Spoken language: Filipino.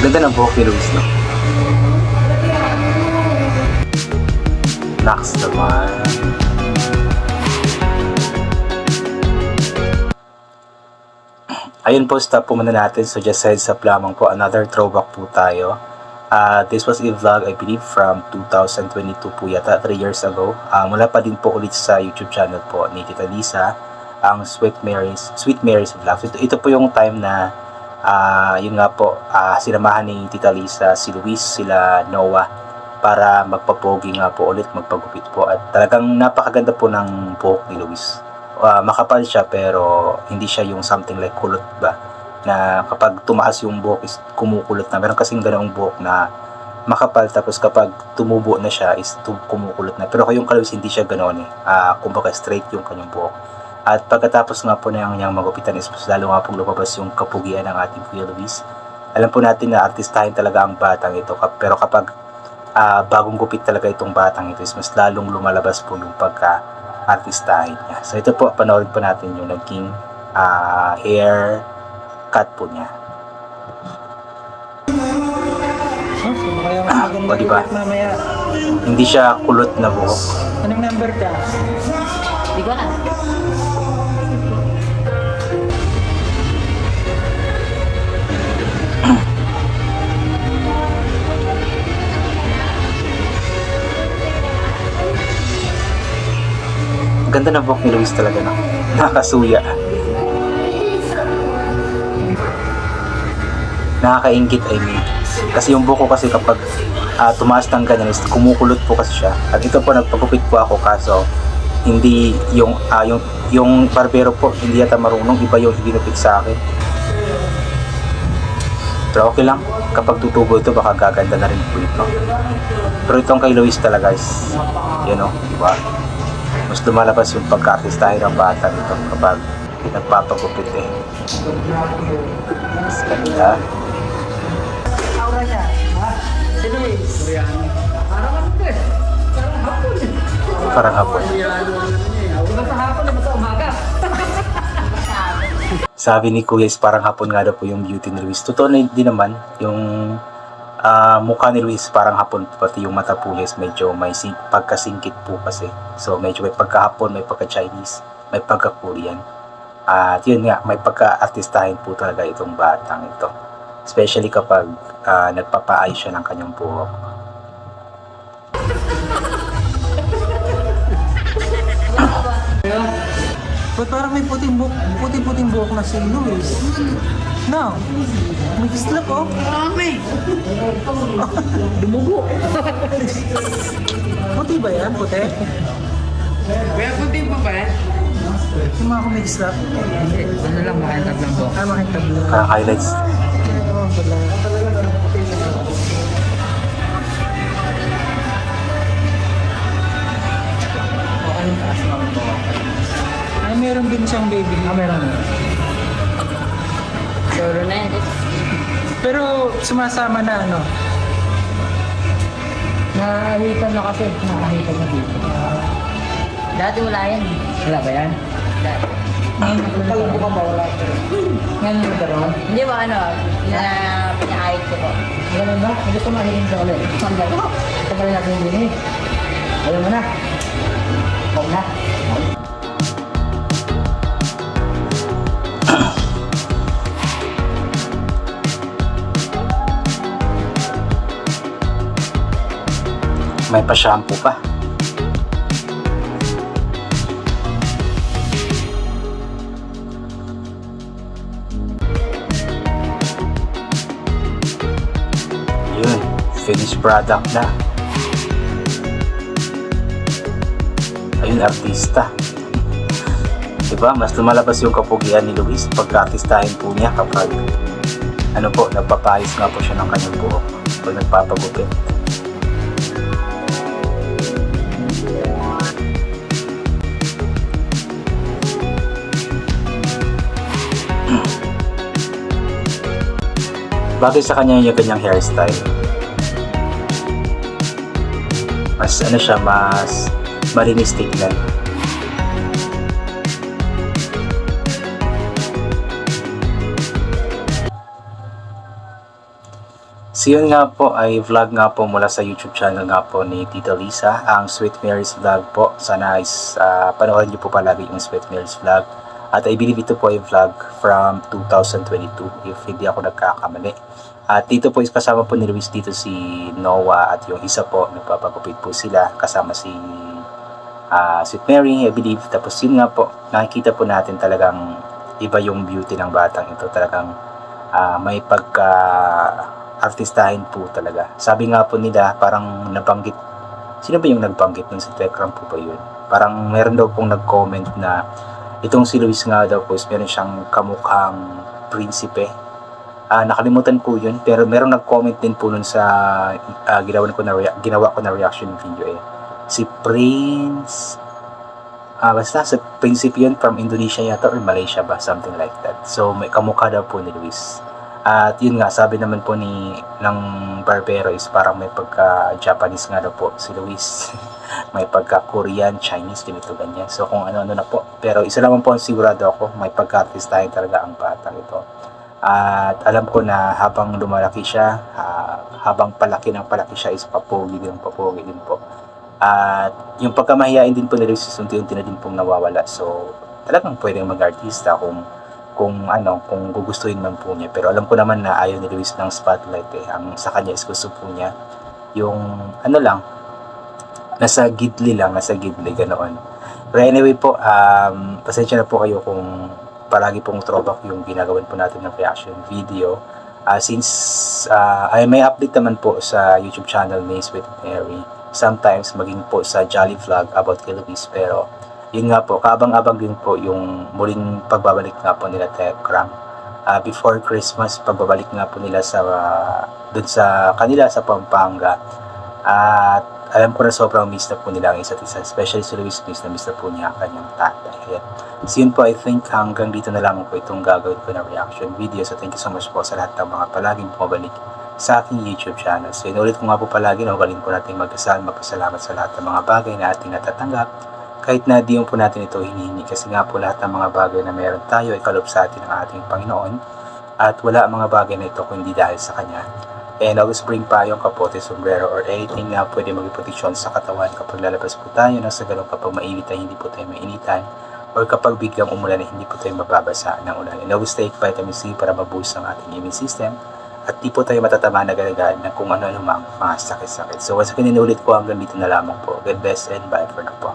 Ganda ng buhok ni Luis, no? Next naman. Ayun po, stop po muna natin. So just heads up lamang po, another throwback po tayo. This was a vlog, I believe, from 2022 po yata, 3 years ago. Mula pa din po ulit sa YouTube channel po ni Tita Lisa, ang Sweet Mary's Vlogs. Ito po yung time na, yun nga po, sinamahan ni Tita Lisa, si Luis, sila Noah, para magpapogi nga po ulit, magpagupit po. At talagang napakaganda po ng buhok ni Luis. Makapal siya pero hindi siya yung something like kulot ba, na kapag tumaas yung buhok is kumukulot na. Meron kasing ganoong buhok na makapal tapos kapag tumubo na siya is kumukulot na. Pero yung Luis hindi siya ganoon eh. Kumbaga straight yung kanyang buhok. At pagkatapos nga po na yung magupitan is lalo nga pong lumabas yung kapugian ng ating Kuya Luis. Alam po natin na artistahin talaga ang batang ito, pero kapag bagong gupit talaga itong batang ito is mas lalong lumalabas po yung pagka-artistahin niya. So ito po, panoorin po natin yung naging hair cut po niya. O diba? Hindi siya kulot na buhok. Anong number ka? Di ko na. Ganda ng buhok ni Luis talaga, no? Nakakasuya. Nakakaingit, I mean. Kasi yung buhok ko kasi kapag tumaas ng ganyan is kumukulot po kasi siya. At ito po, nagpagupit po ako kaso hindi yung barbero po, hindi yata marunong, iba yung ginupit sa akin. Pero okay lang, kapag tutubo ito baka gaganda na rin po ito. Pero itong kay Luis talaga is, you know, diba? Mas lumalabas yung pagka-artistahin ng bata nito kapag nagpapagupit eh. Mas ganda. Aura niya. Si Luis. Parang ano eh. Parang hapon eh. Parang hapon. Iba sa hapon, iba sa umaga. Sabi ni Kuya is parang hapon nga daw po yung beauty ni Luis. Totoo na din naman yung mukha ni Luis parang hapon, pati yung mata po is medyo may pagkasingkit po kasi. So medyo may pagka-hapon, may pagka-Chinese, may pagka-Korean. At yun nga, may pagka-artistahin po talaga itong batang ito. Especially kapag nagpapaayos siya ng kanyang buhok. Ba't parang may puting buhok na si Luis? No. May kislap oh. Marami. Dumugo. Puti ba yan? Puti? Kaya puti pa ba? Yung mga may kislap? Hindi. Ano lang, makintab lang po. Makintab lang. Highlights. Oo, wala. Anong taas mo po? Ay, meron din siyang baby. Meron. Solo na yan. Pero sumasama na ano? Nakahitan na kasi. Nakahitan na dito. Dati wala yan. Wala ba yan? Dati. Kalabo ka ba? Wala. Ngayon nagkaroon? Hindi ba ano, na pinahayit ko po. Ganun ba? Gusto mahiling sa ulit. Ang gano? Ito pala natin yung bini. Ayaw mo na. Huwag na. May pa-shampoo pa. Yun, finished product na. Ayun, artista. Diba? Mas lumalabas yung kapugian ni Luis pagka-artistahin po niya kapag ano po, nagpapayos nga po siya ng kanyang buhok pag nagpapagupit. Bagay sa kanya yung ganyang hairstyle. Mas ano siya, mas malinis tignan. So yun nga po ay vlog nga po mula sa YouTube channel nga po ni Tita Lisa, ang Sweet Mary's Vlog po. Sana is panoorin niyo po palagi yung Sweet Mary's Vlog. At I believe ito po ay vlog from 2022 if hindi ako nagkakamali. At dito po is kasama po ni Luis dito si Noah at yung isa po nagpapagupit po sila kasama si Sweet Mary I believe. Tapos yun nga po nakikita po natin talagang iba yung beauty ng batang ito. Talagang may pagka artistahin po talaga. Sabi nga po nila parang nabanggit, sino ba yung nagbanggit nun, si Tekram po ba yun? Parang meron daw pong nag-comment na itong si Luis nga daw po is meron siyang kamukhang prinsipe. Nakalimutan ko yun, pero meron nag-comment din po nun sa ginawa ko na reaction video si Prince basta sa prinsipe yun, from Indonesia yata or Malaysia ba, something like that. So may kamukha daw po ni Luis. At yun nga, sabi naman po ng barbero is parang may pagka-Japanese nga daw po si Luis. May pagka-Korean, Chinese, ganito ganyan. So kung ano-ano na po. Pero isa naman po ang sigurado ako, may pagka-artistahin talaga ang batang ito. At alam ko na habang lumalaki siya, habang palaki ng palaki siya is papogi din po. At yung pagkamahiyain din po ni Luis is unti-unti na din pong nawawala. So talagang pwedeng mag-artista kung gugustuhin man po niya. Pero alam ko naman na ayaw ni Luis ng spotlight ang sa kanya is gusto po niya yung nasa gidli ganoon. Pero anyway po, pasensya na po kayo kung palagi pong throwback yung ginagawan po natin ng reaction video. Since may update naman po sa YouTube channel ni Sweet Mary, sometimes maging po sa Jolly Vlog about kay Luis. Pero yun nga po, kaabang-abang din po yung muling pagbabalik nga po nila Tekram. Before Christmas, pagbabalik nga po nila dun sa kanila sa Pampanga. At alam ko na sobrang miss na po nila ang isa't isa. Especially si Luis, miss na po niya ang kanyang tatay. Ayan. So yun po, I think hanggang dito na lang po itong gagawin ko na reaction video. So thank you so much po sa lahat ng mga palaging pumabalik sa aking YouTube channel. So inulit ko nga po palagi na huwag po natin magdasal, magpasalamat sa lahat ng mga bagay na ating natatanggap. Kahit na di po natin ito hinihingi, kasi nga po lahat ng mga bagay na meron tayo ay kaloob sa atin ng ating Panginoon. At wala ang mga bagay na ito kung hindi dahil sa Kanya. And always bring payong, kapote, sombrero, or anything na pwede maging proteksyon sa katawan kapag lalabas po tayo. Nang sa ganun kapag mainit ay hindi po tayo mainitan. Or kapag biglang umulan ay hindi po tayo mababasa ng ulan. And always take vitamin C para maboost ang ating immune system. At di po tayo matatama na agad-agad ng kung ano-ano mga sakit-sakit. So once again, inulit ko hanggang dito na lamang po. God bless and bye for now po.